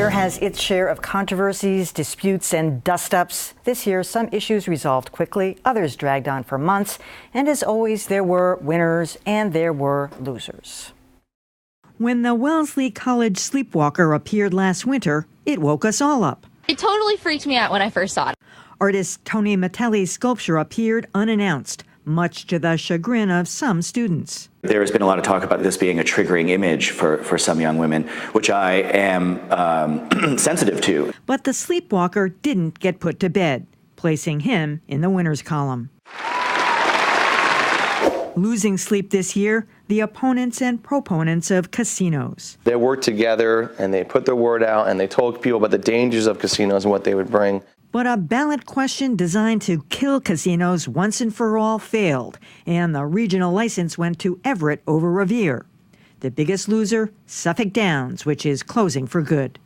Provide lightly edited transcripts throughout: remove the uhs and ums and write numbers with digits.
year has its share of controversies, disputes, and dust-ups. This year, some issues resolved quickly, others dragged on for months, and as always, there were winners and there were losers. When the Wellesley College Sleepwalker appeared last winter, it woke us all up. It totally freaked me out when I first saw it. Artist Tony Metelli's sculpture appeared unannounced, much to the chagrin of some students. There has been a lot of talk about this being a triggering image for some young women, which I am sensitive to. But the Sleepwalker didn't get put to bed, placing him in the winners column. Losing sleep this year, the opponents and proponents of casinos. They worked together and they put their word out and they told people about the dangers of casinos and what they would bring. But a ballot question designed to kill casinos once and for all failed, and the regional license went to Everett over Revere. The biggest loser, Suffolk Downs, which is closing for good.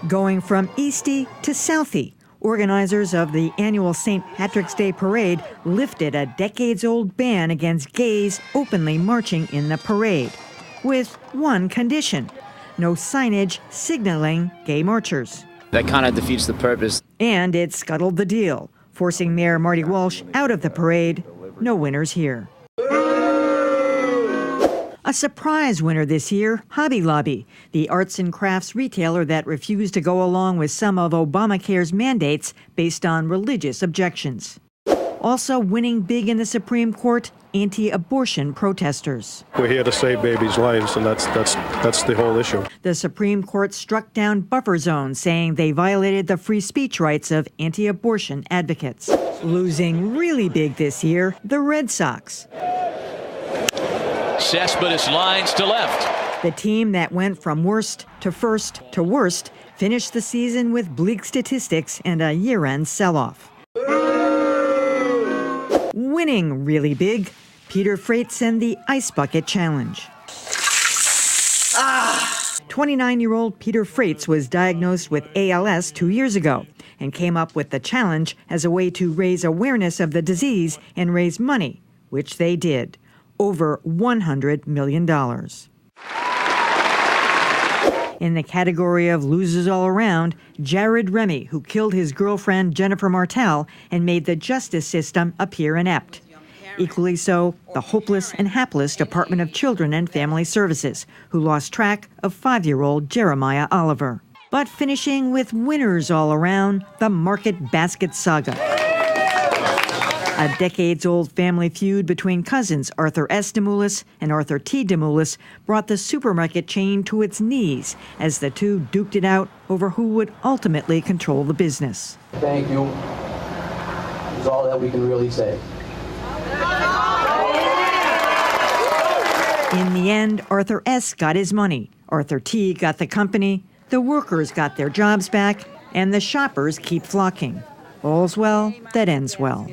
Going from Eastie to Southie, organizers of the annual St. Patrick's Day Parade lifted a decades-old ban against gays openly marching in the parade, with one condition: no signage signaling gay marchers. That kind of defeats the purpose. And it scuttled the deal, forcing Mayor Marty Walsh out of the parade. No winners here. A surprise winner this year, Hobby Lobby, the arts and crafts retailer that refused to go along with some of Obamacare's mandates based on religious objections. Also winning big in the Supreme Court, anti-abortion protesters. We're here to save babies' lives, and that's the whole issue. The Supreme Court struck down buffer zones, saying they violated the free speech rights of anti-abortion advocates. Losing really big this year, the Red Sox. Cespedes lines to left. The team that went from worst to first to worst finished the season with bleak statistics and a year-end sell-off. Winning really big, Peter Freites and the Ice Bucket Challenge. 29-year-old Peter Freites was diagnosed with ALS 2 years ago and came up with the challenge as a way to raise awareness of the disease and raise money, which they did. Over $100 million. In the category of losers all around, Jared Remy, who killed his girlfriend Jennifer Martell and made the justice system appear inept. Equally so, the hopeless and hapless Department of Children and Family Services, who lost track of 5-year-old Jeremiah Oliver. But finishing with winners all around, the Market Basket Saga. A decades-old family feud between cousins Arthur S. DeMoulis and Arthur T. DeMoulis brought the supermarket chain to its knees as the two duked it out over who would ultimately control the business. Thank you. That's all that we can really say. In the end, Arthur S. got his money, Arthur T. got the company, the workers got their jobs back, and the shoppers keep flocking. All's well that ends well.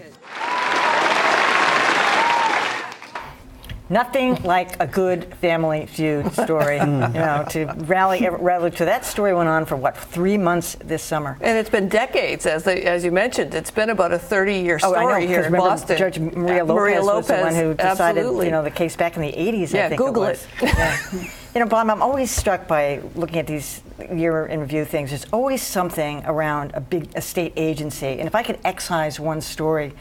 Nothing like a good family feud story, to rally to. That story went on for, 3 months this summer? And it's been decades, as you mentioned. It's been about a 30-year story here in Boston. Judge Maria Lopez was the one who decided, the case back in the 80s, I think Google it was. Yeah. Bob, I'm always struck by looking at these year in review things. There's always something around a state agency. And if I could excise one story,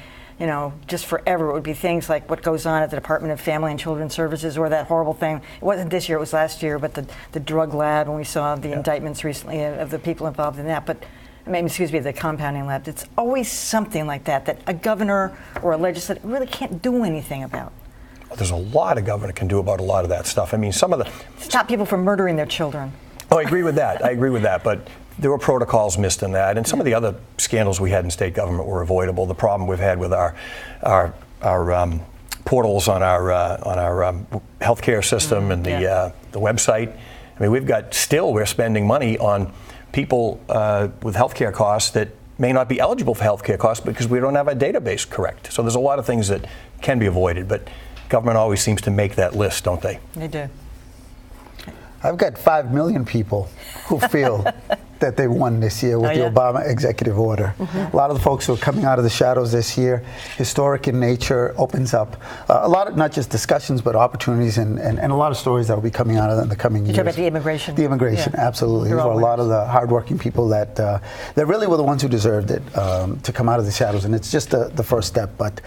just forever, it would be things like what goes on at the Department of Family and Children's Services, or that horrible thing. It wasn't this year, it was last year, but the drug lab, when we saw the indictments recently of the people involved in that. But, the compounding lab. It's always something like that a governor or a legislator really can't do anything about. There's a lot a governor can do about a lot of that stuff. Some of the... Stop people from murdering their children. Oh, I agree with that. But there were protocols missed in that, and some of the other scandals we had in state government were avoidable. The problem we've had with our portals on our healthcare system and the website. We're spending money on people with healthcare costs that may not be eligible for healthcare costs because we don't have our database correct. So there's a lot of things that can be avoided, but government always seems to make that list, don't they? They do. I've got 5 million people who feel that they won this year with the Obama executive order. A lot of the folks who are coming out of the shadows this year, historic in nature, opens up a lot of not just discussions but opportunities and a lot of stories that will be coming out of it in the coming years. You talk about the immigration? The immigration, absolutely. These were a lot of the hardworking people that really were the ones who deserved it to come out of the shadows, and it's just the first step, but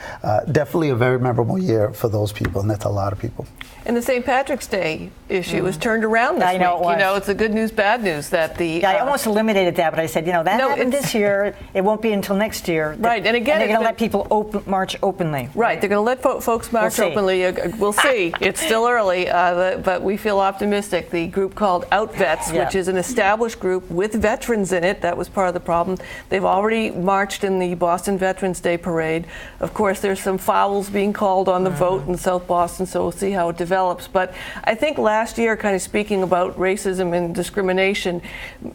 definitely a very memorable year for those people, and that's a lot of people. And the St. Patrick's Day issue was turned around this week. It was. You know, it's the good news, bad news that the... I almost eliminated that, but I said, that happened this year. It won't be until next year. Right, and again... they're going to let people march openly. Right, they're going to let folks march openly. We'll see. It's still early, but we feel optimistic. The group called OutVets, which is an established group with veterans in it, that was part of the problem. They've already marched in the Boston Veterans Day Parade. Of course, there's some fouls being called on the vote in South Boston, so we'll see how it develops. But I think last year, kind of speaking about racism and discrimination,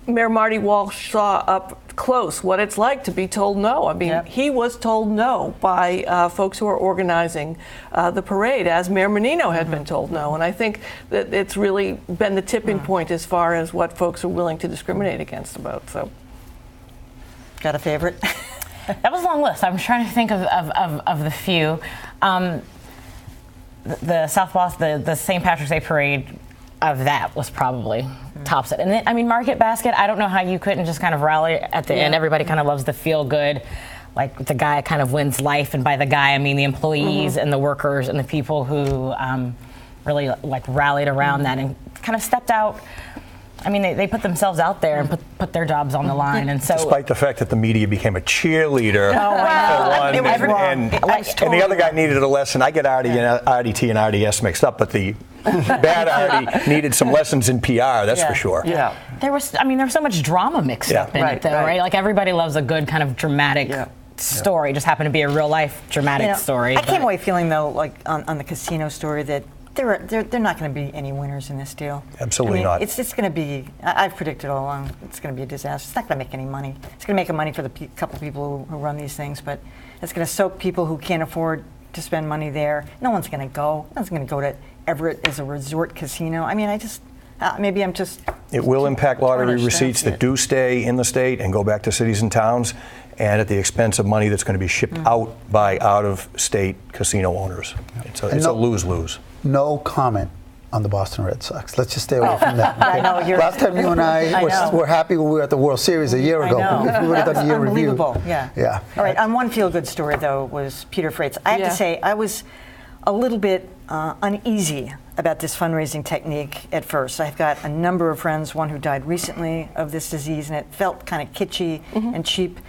Mayor Marty Walsh saw up close what it's like to be told no. I mean, he was told no by folks who are organizing the parade, as Mayor Menino had been told no. And I think that it's really been the tipping point as far as what folks are willing to discriminate against about. So, got a favorite? That was a long list. I'm trying to think of the few. The South Boston, the St. Patrick's Day Parade of that was probably tops it. And then, I mean, Market Basket, I don't know how you couldn't just kind of rally at the end. Everybody kind of loves the feel good. Like the guy kind of wins life. And by the guy, I mean the employees and the workers and the people who really like rallied around that and kind of stepped out. I mean, they put themselves out there and put their jobs on the line, and so despite the fact that the media became a cheerleader for one, and the other guy needed a lesson. I get RDT and RDS mixed up, but the bad RD needed some lessons in PR. That's for sure. Yeah, there was so much drama mixed up in it, though, right? Like everybody loves a good kind of dramatic story. Just happened to be a real life dramatic story. I came away feeling though, like on the casino story, that they're not going to be any winners in this deal. Absolutely not. It's just going to be, I've predicted all along, it's going to be a disaster. It's not going to make any money. It's going to make money for the couple people who run these things, but it's going to soak people who can't afford to spend money there. No one's going to go. No one's going to go to Everett as a resort casino. I mean, maybe I'm just... It will impact lottery receipts that do stay in the state and go back to cities and towns, and at the expense of money that's going to be shipped out by out-of-state casino owners. It's a lose-lose. No comment on the Boston Red Sox. Let's just stay away from that. Okay? Last time you and I were happy when we were at the World Series a year ago. If we would have done a year review. Unbelievable. Yeah. All right. On one feel-good story, though, was Peter Freitas. I have to say, I was a little bit uneasy about this fundraising technique at first. I've got a number of friends, one who died recently of this disease, and it felt kind of kitschy and cheap.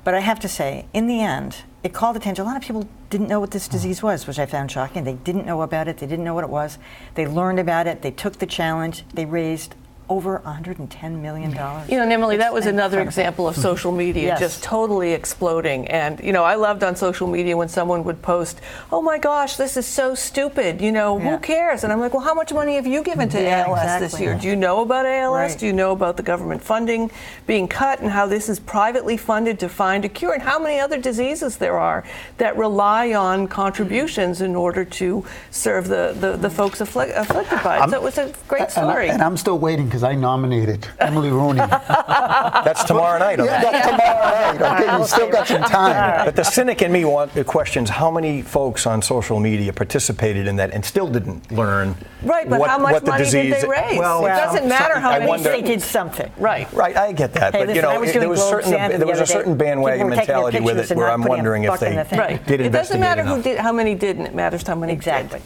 But I have to say, in the end, it called attention. A lot of people didn't know what this disease was, which I found shocking. They didn't know about it. They didn't know what it was. They learned about it. They took the challenge. They raised over $110 million. You know, and Emily, that was another example of social media just totally exploding. And, you know, I loved on social media when someone would post, oh my gosh, this is so stupid, you know, who cares? And I'm like, well, how much money have you given to ALS this year? Do you know about ALS? Do you know about the government funding being cut and how this is privately funded to find a cure? And how many other diseases there are that rely on contributions in order to serve the folks afflicted by it? So it was a great story. And I'm still waiting because I nominated Emily Rooney. That's tomorrow night. That's tomorrow night. Okay, you still got some time. But the cynic in me questions how many folks on social media participated in that and still didn't learn. Right, but how much money did they raise? Well, it doesn't matter how many they did something. Right, I get that. But you know, there was a certain bandwagon mentality with it where I'm wondering if they did investigate enough. It doesn't matter how many didn't. It matters how many did.